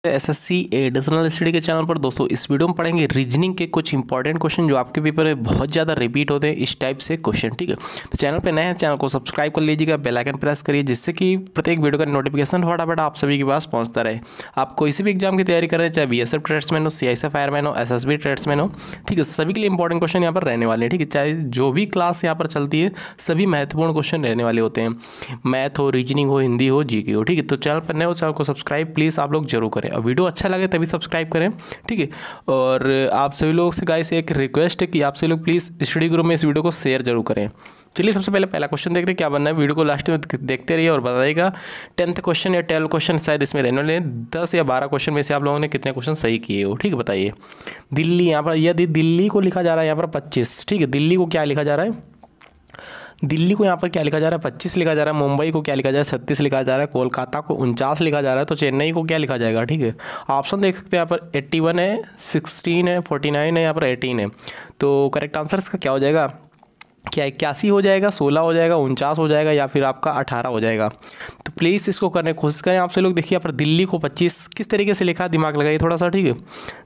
SSC additional study के channel पर दोस्तों इस वीडियो में पढ़ेंगे रीजनिंग के कुछ इंपॉर्टेंट क्वेश्चन जो आपके पेपर में बहुत ज़्यादा रिपीट होते हैं, इस टाइप से क्वेश्चन। ठीक है, तो चैनल पे नए हैं, चैनल को सब्सक्राइब कर लीजिएगा, बेल आइकन प्रेस करिए, जिससे कि प्रत्येक वीडियो का नोटिफिकेशन फटाफट आप सभी के पास पहुँचता रहे। आप कोई सी भी एग्जाम की तैयारी करें, चाहे बीएसएफ ट्रेड्समैन हो, सीआईएसएफ फायरमैन हो, एसएसबी ट्रेड्समैन हो, ठीक है, सभी के लिए इंपॉर्टेंट क्वेश्चन यहाँ पर रहने वाले हैं। ठीक है, चाहे जो भी क्लास यहाँ पर चलती है सभी महत्वपूर्ण क्वेश्चन रहने वाले होते हैं, मैथ हो, रीजनिंग हो, हिंदी हो, जीके हो। ठीक है, तो चैनल पर नए हो, चैनल को सब्सक्राइब प्लीज़ आप लोग जरूर करें, और वीडियो अच्छा लगे तभी सब्सक्राइब करें। ठीक है, और आप सभी लोगों से गाइस एक रिक्वेस्ट है कि आप सभी लोग प्लीज़ स्टडी ग्रुप में इस वीडियो को शेयर जरूर करें। चलिए सबसे पहले पहला क्वेश्चन देखते हैं क्या बनना है। वीडियो को लास्ट में देखते रहिए और बताइएगा 10th क्वेश्चन या 12 क्वेश्चन शायद इसमें रहने वाले हैं। 10 या 12 क्वेश्चन में से आप लोगों ने कितने क्वेश्चन सही किए हो। ठीक है, बताइए। दिल्ली, यहाँ पर यदि दिल्ली को लिखा जा रहा है यहाँ पर 25। ठीक है, दिल्ली को क्या लिखा जा रहा है, दिल्ली को यहाँ पर क्या लिखा जा रहा है 25 लिखा जा रहा है, मुंबई को क्या लिखा जा रहा है 36 लिखा जा रहा है, कोलकाता को 49 लिखा जा रहा है, तो चेन्नई को क्या लिखा जाएगा। ठीक है, ऑप्शन देख सकते हैं यहाँ पर 81 है, 16 है, 49 है, यहाँ पर 18 है। तो करेक्ट आंसर इसका क्या हो जाएगा, क्या 81 हो जाएगा, 16 हो जाएगा, 49 हो जाएगा, या फिर आपका 18 हो जाएगा। तो प्लीज़ इसको करने की कोशिश करें आपसे लोग। देखिए यहाँ पर दिल्ली को 25 किस तरीके से लिखा, दिमाग लगाइए थोड़ा सा। ठीक है,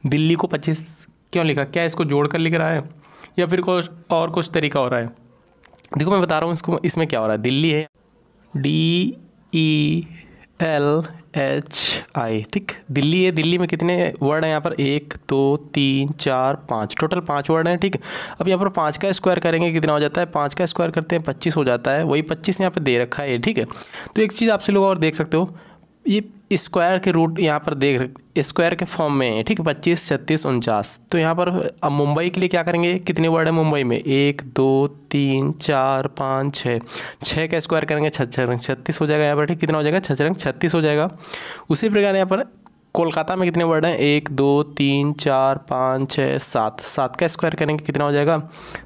दिल्ली को 25 क्यों लिखा, क्या इसको जोड़ कर लिख रहा है या फिर कुछ और कुछ तरीका हो रहा है। देखो मैं बता रहा हूँ इसको, इसमें क्या हो रहा है, दिल्ली है DELHI। ठीक, दिल्ली है, दिल्ली में कितने वर्ड हैं यहाँ पर 1 2 3 4 5, टोटल 5 वर्ड हैं। ठीक है, अब यहाँ पर 5 का स्क्वायर करेंगे कितना हो जाता है, 5 का स्क्वायर करते हैं 25 हो जाता है, वही 25 यहाँ पर दे रखा है। ठीक है, तो एक चीज़ आपसे लोग और देख सकते हो, ये स्क्वायर के रूट यहाँ पर देख स्क्वायर के फॉर्म में है। ठीक है, 25 36 49। तो यहाँ पर अब मुंबई के लिए क्या करेंगे, कितने वर्ड है मुंबई में 1 2 3 4 5 6, 6 का स्क्वायर करेंगे 36 हो जाएगा यहाँ पर। ठीक, कितना हो जाएगा 36 हो जाएगा। उसी प्रकार यहाँ पर कोलकाता में कितने वर्ड हैं 1 2 3 4 5 6 7, 7 का स्क्वायर करेंगे कितना हो जाएगा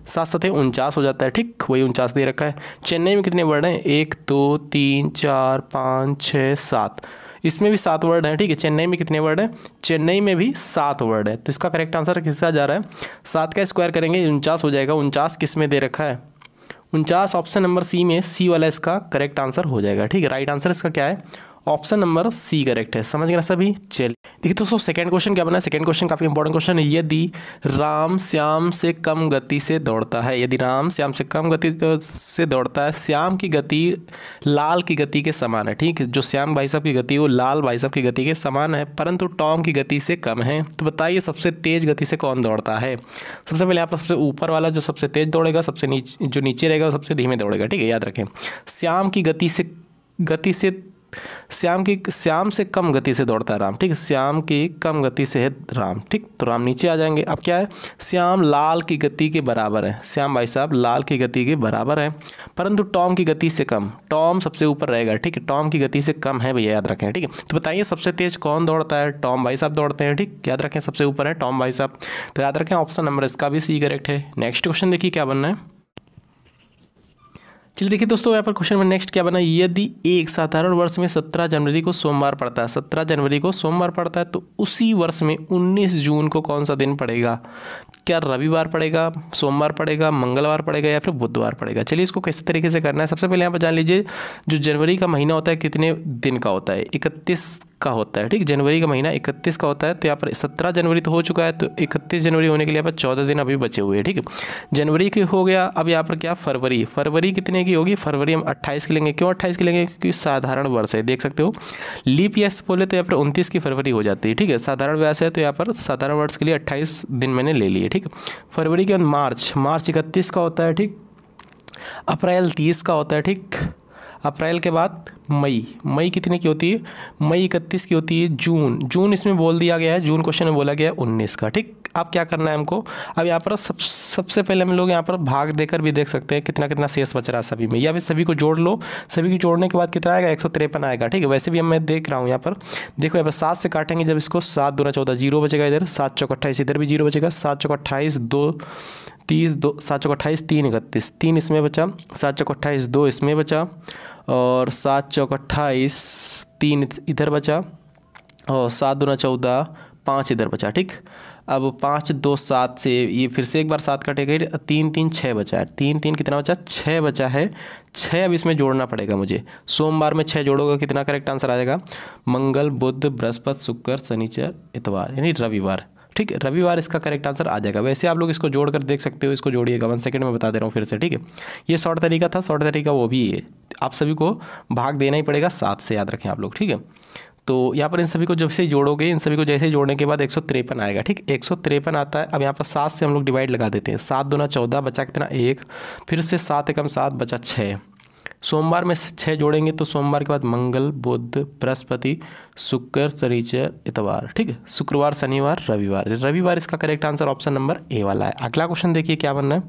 7 7 49 हो जाता है। ठीक, वही 49 दे रखा है। चेन्नई में कितने वर्ड हैं 1 2 3 4 5 6 7, इसमें भी 7 वर्ड हैं। ठीक है, चेन्नई में कितने वर्ड हैं, चेन्नई में भी 7 वर्ड है। तो इसका करेक्ट आंसर किसका जा रहा है, 7 का स्क्वायर करेंगे 49 हो जाएगा। 49 किस में दे रखा है, 49 ऑप्शन नंबर सी में, सी वाला इसका करेक्ट आंसर हो जाएगा। ठीक है, राइट आंसर इसका क्या है, ऑप्शन नंबर सी करेक्ट है। समझ गए ना सभी। चलिए देखिए दोस्तों सेकंड क्वेश्चन क्या बना है। सेकंड क्वेश्चन काफी इंपॉर्टेंट क्वेश्चन है। यदि राम श्याम से कम गति से दौड़ता है, यदि राम श्याम से कम गति से दौड़ता है, श्याम की गति लाल की गति के समान है। ठीक है, जो श्याम भाई साहब की गति वो लाल भाई साहब की गति के समान है, परंतु टॉम की गति से कम है। तो बताइए सबसे तेज गति से कौन दौड़ता है। सबसे पहले यहाँ पर सबसे ऊपर वाला जो सबसे तेज दौड़ेगा, सबसे नीचे जो नीचे रहेगा वो सबसे धीमे दौड़ेगा। ठीक है, याद रखें श्याम की गति से श्याम से कम गति से दौड़ता है राम। ठीक है, श्याम की कम गति से है राम। ठीक, तो राम नीचे आ जाएंगे। अब क्या है, श्याम लाल की गति के बराबर है, श्याम भाई साहब लाल की गति के बराबर है, परंतु टॉम की गति से कम, टॉम सबसे ऊपर रहेगा। ठीक है, टॉम की गति से कम है भैया, याद रखें। ठीक है, तो बताइए सबसे तेज कौन दौड़ता है, टॉम भाई साहब दौड़ते हैं। ठीक, याद रखें सबसे ऊपर है टॉम भाई साहब। तो याद रखें ऑप्शन नंबर इसका भी सी करेक्ट है। नेक्स्ट क्वेश्चन देखिए क्या बनना है। चलिए देखिए दोस्तों यहाँ पर क्वेश्चन में नेक्स्ट क्या बना, यदि एक साधारण वर्ष में 17 जनवरी को सोमवार पड़ता है, 17 जनवरी को सोमवार पड़ता है, तो उसी वर्ष में 19 जून को कौन सा दिन पड़ेगा। क्या रविवार पड़ेगा, सोमवार पड़ेगा, मंगलवार पड़ेगा, या फिर बुधवार पड़ेगा। चलिए इसको किस तरीके से करना है। सबसे पहले यहाँ पर जान लीजिए जो जनवरी का महीना होता है कितने दिन का होता है, 31 का होता है। ठीक, जनवरी का महीना 31 का होता है। तो यहाँ पर 17 जनवरी तो हो चुका है, तो 31 जनवरी होने के लिए यहाँ पर 14 दिन अभी बचे हुए हैं। ठीक है, जनवरी की हो गया। अब यहाँ पर क्या फरवरी, फरवरी कितने की होगी, फरवरी हम 28 की लेंगे। क्यों 28 की लेंगे, क्योंकि साधारण वर्ष है, देख सकते हो। लीप ईयर बोले तो यहाँ पर 29 की फरवरी हो जाती है। ठीक है, साधारण वर्ष है तो यहाँ पर साधारण वर्ष के लिए 28 दिन मैंने ले लिए। ठीक, फरवरी के बाद मार्च, मार्च 31 का होता है। ठीक, अप्रैल 30 का होता है। ठीक, अप्रैल के बाद मई, मई कितने की होती है, मई 31 की होती है। जून, जून इसमें बोल दिया गया है, जून क्वेश्चन में बोला गया है 19 का। ठीक, अब क्या करना है हमको, अब यहाँ पर सबसे पहले हम लोग यहाँ पर भाग देकर भी देख सकते हैं कितना कितना शेष बच रहा है सभी में, या फिर सभी को जोड़ लो। सभी को जोड़ने के बाद कितना आएगा 153 आएगा। ठीक है, वैसे भी अब मैं देख रहा हूँ यहाँ पर देखो, यहाँ पर 7 से काटेंगे जब इसको, 7 दूना 14, 0 बचेगा इधर, 7 चौक 28, इधर भी 0 बचेगा, 7 चौक 28, 2 30, 2 7 चौक 28, 3 31, 3 इसमें बचा, 7 चौक 28, 2 इसमें बचा, और 7 चौक 28, 3 इधर बचा, और 7 दूना 14, 5 इधर बचा, ठीक। अब 5 2 7 से ये फिर से एक बार 7 कटेगा, 3 3 6 बचा है, 3 3 कितना बचा, 6 बचा है। 6 अब इसमें जोड़ना पड़ेगा मुझे। सोमवार में 6 जोड़ोगे कितना करेक्ट आंसर आ जाएगा, मंगल बुध बृहस्पति शुक्र शनिचर इतवार यानी रविवार, ठीक है। रविवार इसका करेक्ट आंसर आ जाएगा। वैसे आप लोग इसको जोड़कर देख सकते हो, इसको जोड़िएगा 1 सेकंड में बता दे रहा हूँ फिर से, ठीक है। ये शॉर्ट तरीका था, शॉर्ट तरीका वो भी है। आप सभी को भाग देना ही पड़ेगा 7 से, याद रखें आप लोग, ठीक है। तो यहाँ पर इन सभी को जब से जोड़ोगे, इन सभी को जैसे जोड़ने के बाद 153 आएगा, ठीक। 153 आता है। अब यहाँ पर 7 से हम लोग डिवाइड लगा देते हैं। 7 दूना 14 बचा कितना 1, फिर से 7 एकम 7 बचा 6। सोमवार में 6 जोड़ेंगे तो सोमवार के बाद मंगल बुध बृहस्पति शुक्र शनिचर इतवार, ठीक है। शुक्रवार शनिवार रविवार, रविवार इसका correct answer option number A वाला है। अगला क्वेश्चन देखिए क्या बनना है,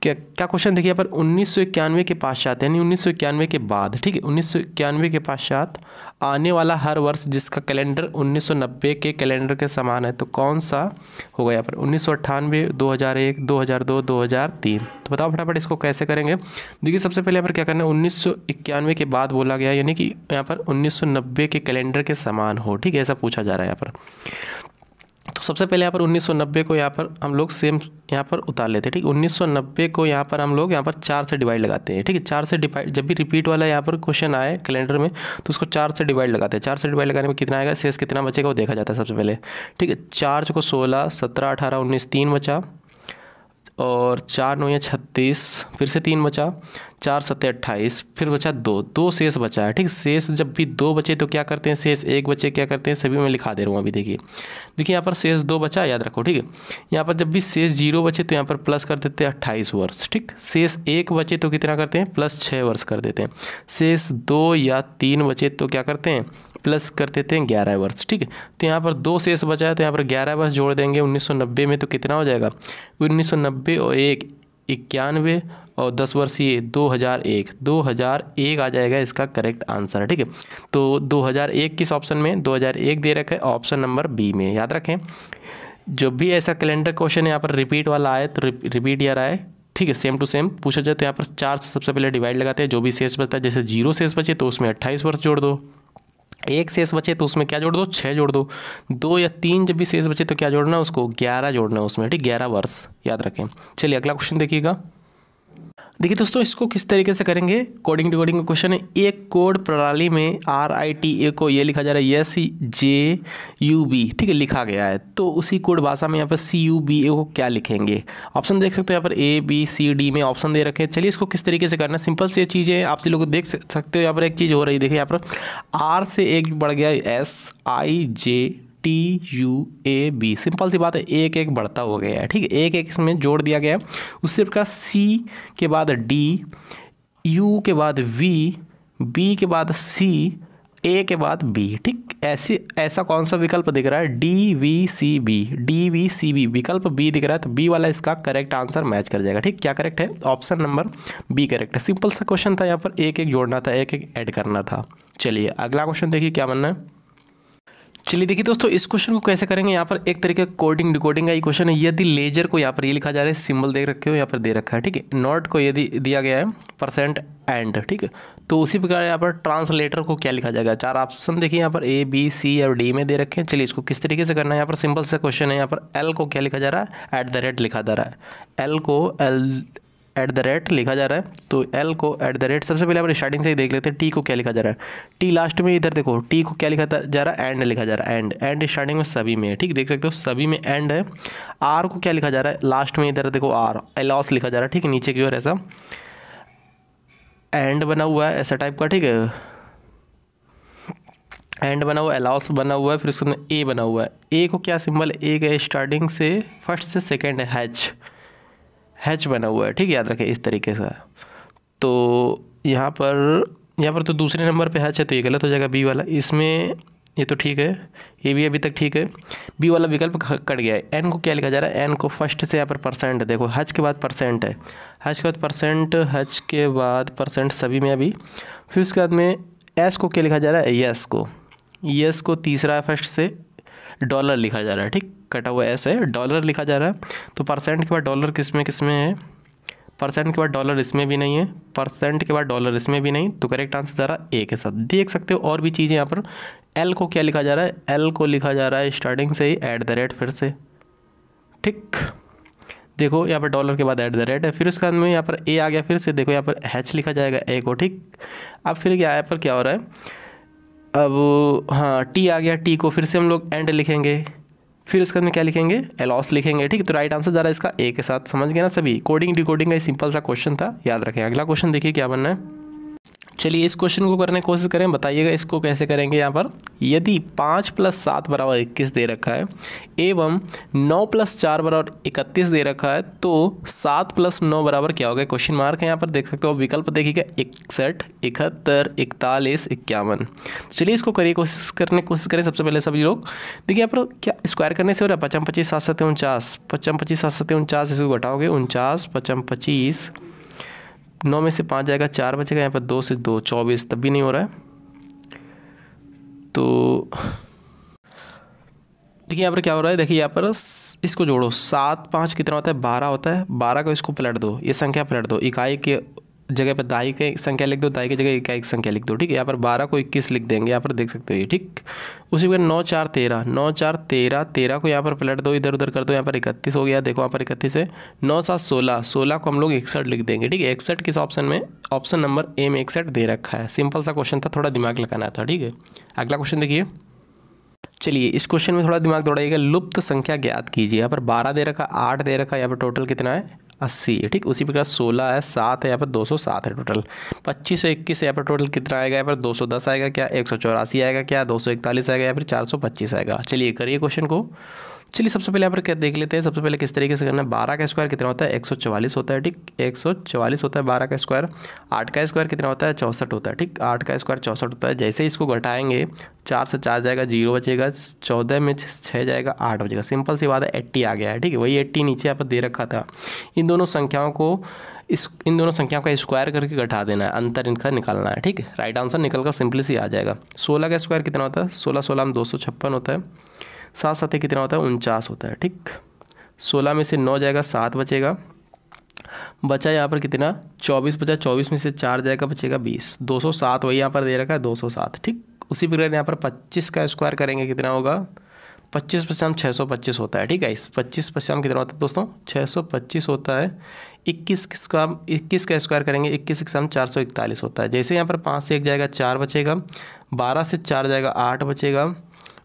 क्या क्वेश्चन देखिए यहाँ पर 1991 के पश्चात यानी 1991 के बाद, ठीक है। 1991 के पश्चात आने वाला हर वर्ष जिसका कैलेंडर 1990 के कैलेंडर के समान है तो कौन सा होगा यहाँ पर, 1998 2001 2002 2003। तो बताओ फटाफट इसको कैसे करेंगे। देखिए सबसे पहले यहाँ पर क्या करना है, 1991 के बाद बोला गया यानी कि यहाँ पर 1990 के कैलेंडर के समान हो, ठीक है, ऐसा पूछा जा रहा है यहाँ पर। तो सबसे पहले यहाँ पर 1990 को यहाँ पर हम लोग सेम यहाँ पर उतार लेते हैं, ठीक। 1990 को यहाँ पर हम लोग यहाँ पर 4 से डिवाइड लगाते हैं, ठीक है। 4 से डिवाइड, जब भी रिपीट वाला यहाँ पर क्वेश्चन आए कैलेंडर में तो उसको 4 से डिवाइड लगाते हैं। 4 से डिवाइड लगाने में कितना आएगा, शेष कितना बचेगा वो देखा जाता है सबसे पहले, ठीक है। 4 को 16 17 18 19 3 बचा, और 4 9 36, फिर से 3 बचा, 4 7 28, फिर बचा 2 शेष बचा है, ठीक। शेष जब भी 2 बचे तो क्या करते हैं, शेष 1 बचे क्या करते हैं, सभी में लिखा दे रहा हूँ अभी। देखिए यहाँ पर शेष 2 बचा, याद रखो, ठीक है। यहाँ पर जब भी शेष 0 बचे तो यहाँ पर प्लस कर देते हैं 28 वर्ष, ठीक। शेष 1 बचे तो कितना करते हैं, प्लस 6 वर्ष कर देते हैं। शेष 2 या 3 बचे तो क्या करते हैं, प्लस कर देते हैं 11 वर्ष, ठीक है। तो यहाँ पर 2 शेष बचा है तो यहाँ पर 11 वर्ष जोड़ देंगे 1990 में तो कितना हो जाएगा, 1990 और 1 91 और 10 वर्ष ये 2001 आ जाएगा इसका करेक्ट आंसर, ठीक है। तो 2001 किस ऑप्शन में, 2001 दे रखा है ऑप्शन नंबर बी में। याद रखें जब भी ऐसा कैलेंडर क्वेश्चन यहाँ पर रिपीट वाला आए तो रिपीट ईयर आए, ठीक है, सेम टू सेम पूछा जाए तो यहाँ पर 4 से सबसे पहले डिवाइड लगाते हैं। जो भी शेष बचता है, जैसे 0 शेष बचे तो उसमें 28 वर्ष जोड़ दो, 1 शेष बचे तो उसमें क्या जोड़ दो, 6 जोड़ दो, 2 या 3 जब भी शेष बचे तो क्या जोड़ना है उसको, 11 जोड़ना है उसमें, ठीक, 11 वर्ष, याद रखें। चलिए अगला क्वेश्चन देखिएगा। देखिए दोस्तों इसको किस तरीके से करेंगे, कोडिंग डिकोडिंग का क्वेश्चन है। एक कोड प्रणाली में RITA को ये लिखा जा रहा है SJUB, ठीक है, लिखा गया है। तो उसी कोड भाषा में यहाँ पर CUBA को क्या लिखेंगे। ऑप्शन देख सकते हो यहाँ पर ABCD में ऑप्शन दे रखे हैं। चलिए इसको किस तरीके से करना है, सिंपल सी चीज़ें आप लोग देख सकते हो। यहाँ पर एक चीज़ हो रही है, देखिए यहाँ पर R से एक बढ़ गया SIJTUAB, सिंपल सी बात है, एक एक बढ़ता हो गया है, ठीक है, एक एक इसमें जोड़ दिया गया है। उसी प्रकार C के बाद D, U के बाद V, B के बाद C, A के बाद B, ठीक। ऐसा कौन सा विकल्प दिख रहा है, DVCB विकल्प B दिख रहा है तो B वाला इसका करेक्ट आंसर मैच कर जाएगा, ठीक। क्या करेक्ट है, ऑप्शन नंबर B करेक्ट है। सिंपल सा क्वेश्चन था, यहाँ पर एक एक जोड़ना था, एक एक ऐड करना था। चलिए अगला क्वेश्चन देखिए क्या बनना है। चलिए देखिए दोस्तों इस क्वेश्चन को कैसे करेंगे। यहाँ पर एक तरीके का कोडिंग डिकोडिंग का ये क्वेश्चन है। यदि लेजर को यहाँ पर ये लिखा जा रहा है, सिंबल देख रखे हो यहाँ पर दे रखा है, ठीक है। नॉट को यदि दिया गया है %, ठीक है। तो उसी प्रकार यहाँ पर ट्रांसलेटर को क्या लिखा जाएगा। 4 ऑप्शन देखिए यहाँ पर A B C और D में दे रखे हैं। चलिए इसको किस तरीके से करना है। यहाँ पर सिंपल सा क्वेश्चन है। यहाँ पर L को क्या लिखा जा रहा है, @ लिखा जा रहा है। L को @ लिखा जा रहा है तो L को @ सबसे पहले आप स्टार्टिंग से ही देख लेते हैं। T को क्या लिखा जा रहा है, T लास्ट में, इधर देखो T को क्या लिखा जा रहा है, एंड लिखा जा रहा है। एंड स्टार्टिंग में सभी में है, ठीक, देख सकते हो सभी में एंड है। R को क्या लिखा जा रहा है, लास्ट में इधर देखो R एलॉस लिखा जा रहा है, ठीक है, नीचे की ओर ऐसा एंड बना हुआ है ऐसा टाइप का, ठीक है, एंड बना हुआ है, एलॉस बना हुआ है, फिर उसके अंदर A बना हुआ है। A को क्या सिंबल है, A का स्टार्टिंग से फर्स्ट से सेकेंड है हैच बना हुआ है, ठीक है, याद रखें इस तरीके से। तो यहाँ पर तो दूसरे नंबर पे हैच है तो ये गलत हो जाएगा B वाला। इसमें ये तो ठीक है, ये भी अभी तक ठीक है। B वाला विकल्प कट गया है। N को क्या लिखा जा रहा है, N को फर्स्ट से यहाँ पर % देखो, हैच के बाद % है, हैच के बाद %, हैच के बाद % सभी में अभी। फिर उसके बाद में S को क्या लिखा जा रहा है, यस को तीसरा फर्स्ट से डॉलर लिखा जा रहा है, ठीक, कटा हुआ S है, डॉलर लिखा जा रहा है। तो % के बाद डॉलर किस में है, % के बाद डॉलर इसमें भी नहीं है, % के बाद डॉलर इसमें भी नहीं, तो करेक्ट आंसर ज़रा A के साथ देख सकते हो। और भी चीज़ें यहाँ पर एल को क्या लिखा जा रहा है, एल को लिखा जा रहा है स्टार्टिंग से ही @ फिर से, ठीक। देखो यहाँ पर डॉलर के बाद @ है, फिर उसके बाद में यहाँ पर ए आ गया, फिर से देखो यहाँ पर हैच लिखा जाएगा ए को, ठीक। अब फिर क्या यहाँ पर क्या हो रहा है, अब हाँ टी आ गया, टी को फिर से हम लोग एंड लिखेंगे, फिर उसके बाद में क्या लिखेंगे, एलॉस लिखेंगे, ठीक। तो राइट आंसर जा रहा है इसका ए के साथ। समझ गए ना सभी, कोडिंग डिकोडिंग का सिंपल सा क्वेश्चन था, याद रखें। अगला क्वेश्चन देखिए क्या बनना है। चलिए इस क्वेश्चन को करने की कोशिश करें, बताइएगा इसको कैसे करेंगे। यहाँ पर यदि 5 + 7 = 21 दे रखा है एवं 9 + 4 = 31 दे रखा है, तो 7 + 9 बराबर क्या होगा, क्वेश्चन मार्क है यहाँ पर, देख सकते हो। विकल्प देखिएगा 61, 71, 41, 51। चलिए इसको करिए, कोशिश करें सबसे पहले सभी लोग। देखिए यहाँ पर क्या स्क्वायर करने से हो रहा है, 55 25 7 7 49, 55 25 7 7 49, इसको घटाओगे 49, 55 25, 9 में से 5 जाएगा, 4 बचेगा, यहाँ पर 2 से 2 24, तब भी नहीं हो रहा है। तो देखिए यहाँ पर क्या हो रहा है, देखिए यहाँ पर इसको जोड़ो, 7 5 कितना होता है, 12 होता है। 12 को इसको पलट दो, ये संख्या पलट दो, इकाई के जगह पर दाई की संख्या लिख दो, दाई की जगह इकाई की संख्या लिख दो, ठीक है। यहाँ पर 12 को 21 लिख देंगे, यहाँ पर देख सकते हो ये, ठीक। उसी प्रकार 9 4 13, 9 4 13, 13 को यहाँ पर पलट दो, इधर उधर कर दो, यहाँ पर 31 हो गया, देखो यहाँ पर 31 है। 9 7 16, 16 को हम लोग 61 लिख देंगे, ठीक है। 61 किस ऑप्शन में, ऑप्शन नंबर ए में 61 दे रखा है। सिंपल सा क्वेश्चन था, थोड़ा दिमाग लगाना था, ठीक है। अगला क्वेश्चन देखिए। चलिए इस क्वेश्चन में थोड़ा दिमाग दौड़ाइएगा। लुप्त संख्या ज्ञात कीजिए। यहाँ पर 12 दे रखा, 8 दे रखा, यहाँ पर टोटल कितना है, 80 है, ठीक। उसी प्रकार 16 है, 7 है, यहाँ पर 207 है टोटल। 25 और 21 यहाँ पर टोटल कितना आएगा, यहाँ पर 210 आएगा क्या, 184 आएगा क्या, 241 आएगा, यहाँ पर 425 आएगा। चलिए करिए क्वेश्चन को। चलिए सबसे पहले यहाँ पर क्या देख लेते हैं, सबसे पहले किस तरीके से करना है। 12 का स्क्वायर कितना होता है, 144 होता है, ठीक। 144 होता है 12 का स्क्वायर। 8 का स्क्वायर कितना होता है, 64 होता है, ठीक। 8 का स्क्वायर 64 होता है। जैसे ही इसको घटाएंगे, 4 से 4 जाएगा, 0 बचेगा, 14 में 6 जाएगा, 8 बचेगा। सिंपल सी बात है, 80 आ गया है, ठीक है। वही 80 नीचे यहाँ पर दे रखा था। इन दोनों संख्याओं का स्क्वायर करके घटा देना है, अंतर इनका निकालना है, ठीक है। राइट आंसर निकल कर सिंपली सी आ जाएगा। 16 का स्क्वायर कितना होता है, 16 16 में 256 होता है। 7 7 कितना होता है, 49 होता है, ठीक। 16 में से 9 जाएगा, 7 बचेगा, बचा यहाँ पर कितना, 24 बचा। 24 में से 4 जाएगा, बचेगा 20। 207 वही यहाँ पर दे रखा है, 207, ठीक। उसी प्रकार यहाँ पर 25 का स्क्वायर करेंगे, कितना होगा, 25 × 625 होता है, ठीक है। इस 25 × कितना होता है दोस्तों, 625 होता है। 21 का स्क्वायर करेंगे, 21 × 441 होता है। जैसे यहाँ पर 5 से 1 जाएगा, 4 बचेगा। 12 से 4 जाएगा, 8 बचेगा,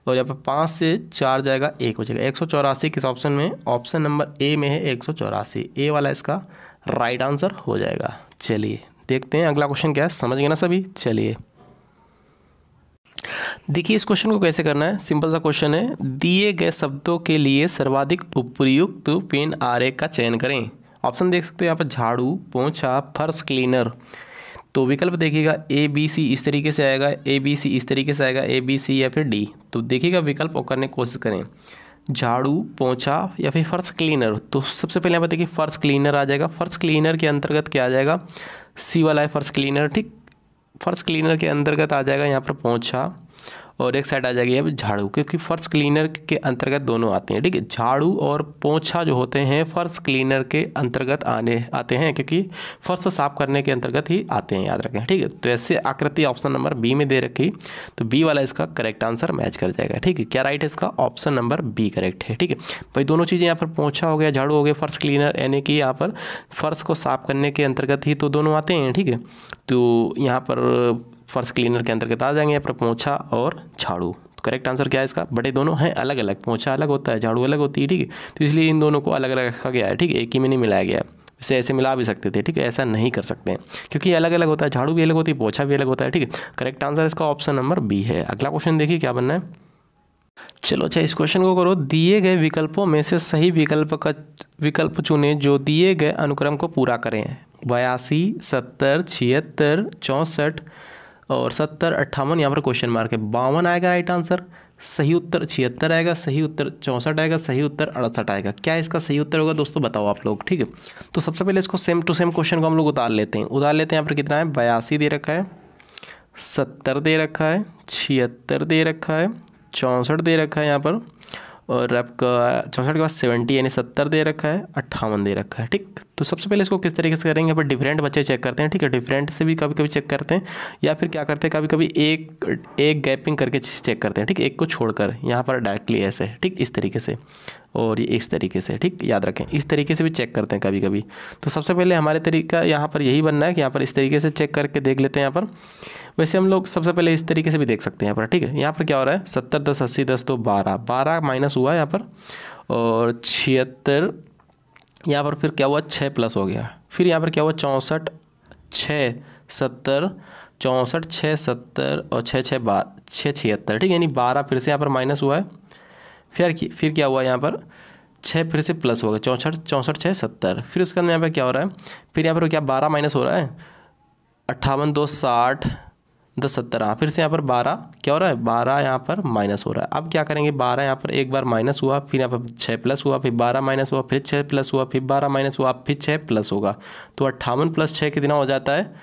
और यहाँ पर 5 से 4 जाएगा, 1 बचेगा। 184 किस ऑप्शन में, ऑप्शन नंबर ए में है 184। ए वाला इसका राइट आंसर हो जाएगा। चलिए देखते हैं अगला क्वेश्चन क्या है, समझ गए ना सभी। चलिए देखिए इस क्वेश्चन को कैसे करना है, सिंपल सा क्वेश्चन है। दिए गए शब्दों के लिए सर्वाधिक उपयुक्त पेन आरेख का चयन करें। ऑप्शन देख सकते हो यहाँ पर, झाड़ू, पोंछा, फर्श क्लीनर। तो विकल्प देखिएगा, ए बी सी इस तरीके से आएगा, ए बी सी इस तरीके से आएगा, ए बी सी या फिर डी। तो देखिएगा विकल्प करने की कोशिश करें, झाड़ू, पोंछा या फिर फर्श क्लीनर। तो सबसे पहले यहाँ पर देखिए फर्श क्लीनर आ जाएगा। फर्श क्लीनर के अंतर्गत क्या आ जाएगा, सी वाला है फर्श क्लीनर, ठीक। फर्श क्लीनर के अंतर्गत आ जाएगा यहाँ पर पोंछा, और एक साइड आ जाएगी अब झाड़ू, क्योंकि फर्श क्लीनर के अंतर्गत दोनों आते हैं, ठीक है। झाड़ू और पोंछा जो होते हैं फर्श क्लीनर के अंतर्गत आते हैं, क्योंकि फर्श साफ करने के अंतर्गत ही आते हैं, याद रखें, ठीक है। तो ऐसे आकृति ऑप्शन नंबर बी में दे रखी, तो बी वाला इसका करेक्ट आंसर मैच कर जाएगा, ठीक है। क्या राइट है इसका, ऑप्शन नंबर बी करेक्ट है, ठीक है भाई। दोनों चीज़ें यहाँ पर पोंछा हो गया, झाड़ू हो गया, फर्श क्लीनर, यानी कि यहाँ पर फर्श को साफ करने के अंतर्गत ही तो दोनों आते हैं, ठीक है। तो यहाँ पर फर्श क्लीनर के अंतर्गत आ जाएंगे यहाँ पर पोंछा और झाड़ू। तो करेक्ट आंसर क्या है इसका, बड़े दोनों हैं अलग अलग, पोंछा अलग होता है, झाड़ू अलग होती है, ठीक है। तो इसलिए इन दोनों को अलग अलग रखा गया है, ठीक है, एक ही में नहीं मिलाया गया। इसे ऐसे मिला भी सकते थे, ठीक है, ऐसा नहीं कर सकते हैं क्योंकि अलग अलग होता है, झाड़ू भी अलग होती है, पोंछा भी अलग होता है, ठीक है। करेक्ट आंसर इसका ऑप्शन नंबर बी है। अगला क्वेश्चन देखिए क्या बनना है। चलो अच्छा इस क्वेश्चन को करो, दिए गए विकल्पों में से सही विकल्प चुने जो दिए गए अनुक्रम को पूरा करें। 82, 70, 76, 64 और 70, 58, यहाँ पर क्वेश्चन मार्क है। 52 आएगा राइट आंसर, सही उत्तर 76 आएगा, सही उत्तर 64 आएगा, सही उत्तर 68 आएगा। क्या इसका सही उत्तर होगा दोस्तों, बताओ आप लोग, ठीक है। तो सबसे पहले इसको सेम टू सेम क्वेश्चन को हम लोग उतार लेते हैं। यहाँ पर कितना है, 82 दे रखा है, 70 दे रखा है, 76 दे रखा है, 64 दे रखा है यहाँ पर, और आपका 64 के बाद 70 यानी 70 दे रखा है, 58 दे रखा है, ठीक। तो सबसे पहले इसको किस तरीके से करेंगे, यहाँ पर डिफरेंट बच्चे चेक करते हैं, ठीक है। डिफरेंट से भी कभी कभी चेक करते हैं, या फिर क्या करते हैं कभी कभी एक गैपिंग करके चेक करते हैं, ठीक, एक को छोड़कर यहाँ पर डायरेक्टली ऐसे, ठीक, इस तरीके से, और ये इस तरीके से, ठीक, याद रखें इस तरीके से भी चेक करते हैं कभी कभी। तो सबसे पहले हमारे तरीका यहाँ पर यही बनना है कि यहाँ पर इस तरीके से चेक करके देख लेते हैं। यहाँ पर वैसे हम लोग सबसे पहले इस तरीके से भी देख सकते हैं यहाँ पर, ठीक है। यहाँ पर क्या हो रहा है 70 10 80 10 तो 12 माइनस हुआ यहाँ पर, और 76 यहाँ पर फिर क्या हुआ 6 प्लस हो गया, फिर यहाँ पर क्या हुआ 64 6 70 64 6 70 और 6 6 76, ठीक, यानी 12 फिर से यहाँ पर माइनस हुआ है, फिर क्या हुआ यहाँ पर 6 फिर से प्लस हो गया 64 6 70, फिर उसके अंदर यहाँ पर क्या हो रहा है, फिर यहाँ पर क्या 12 माइनस हो रहा है 58 2 60 10 70, हाँ, फिर से यहाँ पर 12 क्या हो रहा है 12 यहाँ पर माइनस हो रहा है। अब क्या करेंगे 12 यहाँ पर एक बार माइनस हुआ, फिर यहाँ पर 6 प्लस हुआ, फिर 12 माइनस हुआ, फिर 6 प्लस हुआ, फिर 12 माइनस हुआ, फिर 6 प्लस होगा, तो 58 प्लस 6 कितना हो जाता है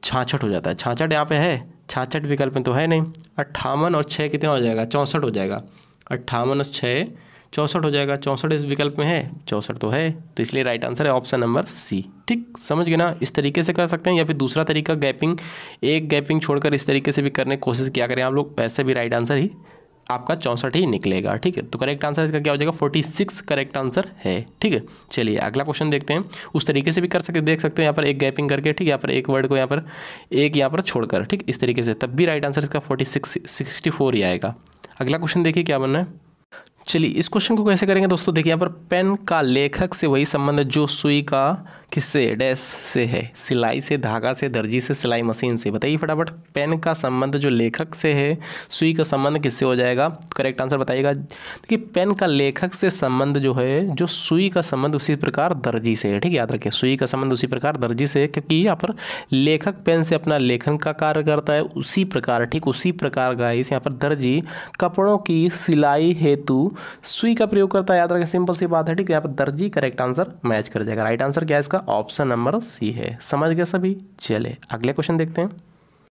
66 हो जाता है। 66 यहाँ पे है, 66 विकल्प में तो है नहीं, 58 और 6 कितना हो जाएगा 64 हो जाएगा, 58 और 6 64 हो जाएगा, 64 इस विकल्प में है, 64 तो है, तो इसलिए राइट आंसर है ऑप्शन नंबर सी, ठीक, समझ गए ना। इस तरीके से कर सकते हैं, या फिर दूसरा तरीका गैपिंग, एक गैपिंग छोड़कर इस तरीके से भी करने की कोशिश किया करें आप लोग, वैसे भी राइट आंसर ही आपका 64 ही निकलेगा, ठीक है। तो करेक्ट आंसर इसका क्या हो जाएगा 46 करेक्ट आंसर है, ठीक है। चलिए अगला क्वेश्चन देखते हैं, उस तरीके से भी कर सकते देख सकते हैं, यहाँ पर एक गैपिंग करके, ठीक है, यहाँ पर एक वर्ड को यहाँ पर एक यहाँ पर छोड़कर, ठीक, इस तरीके से, तब भी राइट आंसर इसका 64 ही आएगा। अगला क्वेश्चन देखिए क्या बनना है। चलिए इस क्वेश्चन को कैसे करेंगे दोस्तों, देखिए यहाँ पर पेन का लेखक से वही संबंध जो सुई का किससे डैश से है, सिलाई से, धागा से, दर्जी से, सिलाई मशीन से। बताइए फटाफट, पेन का संबंध जो लेखक से है, सुई का संबंध किससे हो जाएगा, करेक्ट आंसर बताइएगा। देखिए पेन का लेखक से संबंध जो है, जो सुई का संबंध उसी प्रकार दर्जी से है, ठीक है, याद रखिए सुई का संबंध उसी प्रकार दर्जी से है, क्योंकि यहाँ पर लेखक पेन से अपना लेखन का कार्य करता है, उसी प्रकार, ठीक, उसी प्रकार गाइस यहाँ पर दर्जी कपड़ों की सिलाई हेतु सुई का प्रयोग करता है, याद रखें, सिंपल सी बात है, ठीक है। यहाँ पर दर्जी करेक्ट आंसर मैच कर जाएगा, राइट आंसर क्या है इसका ऑप्शन नंबर सी है, समझ गए सभी। चले अगले क्वेश्चन देखते हैं।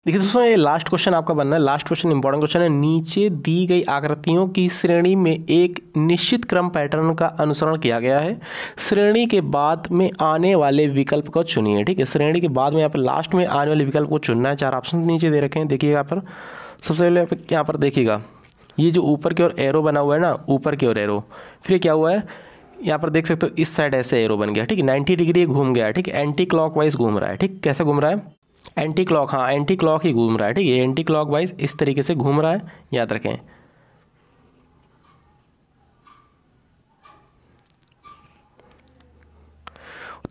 देखिए दोस्तों ये लास्ट क्वेश्चन आपका बनना है, लास्ट क्वेश्चन इंपॉर्टेंट क्वेश्चन है। नीचे दी गई आकृतियों की श्रेणी में एक निश्चित क्रम पैटर्न का अनुसरण किया गया है, श्रेणी के बाद में आने वाले विकल्प को चुनिए, ठीक है। श्रेणी के बाद में यहाँ पर लास्ट में आने वाले विकल्प को चुनना है, 4 ऑप्शन नीचे दे रखे हैं, देखिए यहाँ पर सबसे पहले यहाँ पर देखिएगा, ये जो ऊपर की ओर एरो बना हुआ है ना, ऊपर की ओर एरो, फिर क्या हुआ है यहाँ पर देख सकते हो इस साइड ऐसे एरो बन गया, ठीक है, 90 डिग्री घूम गया, ठीक, एंटी क्लॉक वाइज घूम रहा है, ठीक, कैसे घूम रहा है एंटी क्लॉक, हाँ एंटी क्लॉक ही घूम रहा है, ठीक है, एंटी क्लॉक वाइज इस तरीके से घूम रहा है, याद रखें।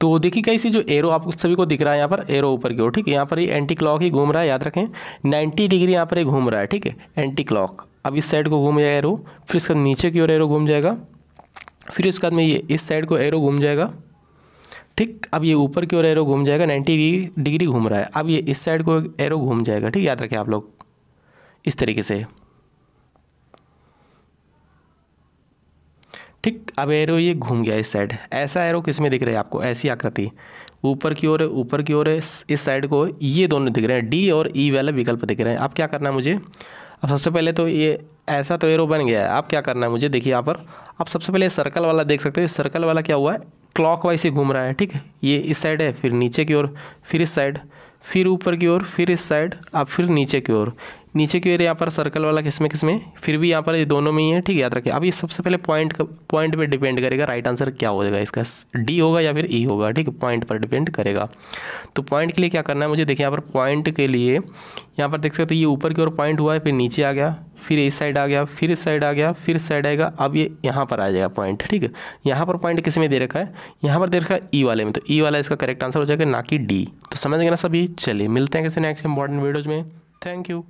तो देखिए कैसी जो एरो आपको सभी को दिख रहा है, यहाँ पर एरो ऊपर की ओर, ठीक है, यहाँ पर ये एंटी क्लॉक ही घूम रहा है, याद रखें 90 डिग्री यहाँ पर ये घूम रहा है, ठीक है, एंटी क्लॉक। अब इस साइड को घूम जाएगा एरो, फिर इसका नीचे की ओर एरो घूम जाएगा, फिर इसके बाद में ये इस साइड को एरो घूम जाएगा, ठीक। अब ये ऊपर की ओर एरो घूम जाएगा, 90 डिग्री घूम रहा है, अब ये इस साइड को एरो घूम जाएगा, ठीक, याद रखें आप लोग इस तरीके से, ठीक। अब एरो ये घूम गया इस साइड, ऐसा एरो किस में दिख रहा है आपको, ऐसी आकृति ऊपर की ओर है, ऊपर की ओर है, इस साइड को ये दोनों दिख रहे हैं, डी और ई वाला विकल्प दिख रहे हैं। अब क्या करना है मुझे, अब सबसे पहले तो ये ऐसा तो एरो बन गया है, अब क्या करना है मुझे, देखिए यहाँ पर आप सबसे पहले सर्कल वाला देख सकते हो, सर्कल वाला क्या हुआ है क्लॉक वाइज ही घूम रहा है, ठीक है, ये इस साइड है, फिर नीचे की ओर, फिर इस साइड, फिर ऊपर की ओर, फिर इस साइड, अब फिर नीचे की ओर, नीचे की ओर यहाँ पर सर्कल वाला किसमें फिर भी यहाँ पर ये दोनों में ही है, ठीक है, याद रखिए। अब ये सबसे पहले पॉइंट पे डिपेंड करेगा राइट आंसर क्या हो जाएगा इसका, डी होगा या फिर ई होगा, ठीक है, पॉइंट पर डिपेंड करेगा। तो पॉइंट के लिए क्या करना है मुझे, देखिए यहाँ पर पॉइंट के लिए यहाँ पर देख सकते हो ये ऊपर की ओर पॉइंट हुआ है, फिर नीचे आ गया, फिर इस साइड आ गया, फिर इस साइड आ गया, फिर इस साइड आएगा, अब ये यहाँ पर आ जाएगा पॉइंट, ठीक है। यहाँ पर पॉइंट किस में दे रखा है, यहाँ पर दे रखा है ई वाले में, तो ई वाला इसका करेक्ट आंसर हो जाएगा, ना कि डी। तो समझ गए ना सभी। चलिए मिलते हैं किसी नेक्स्ट इंपॉर्टेंट वीडियोज़ में, थैंक यू।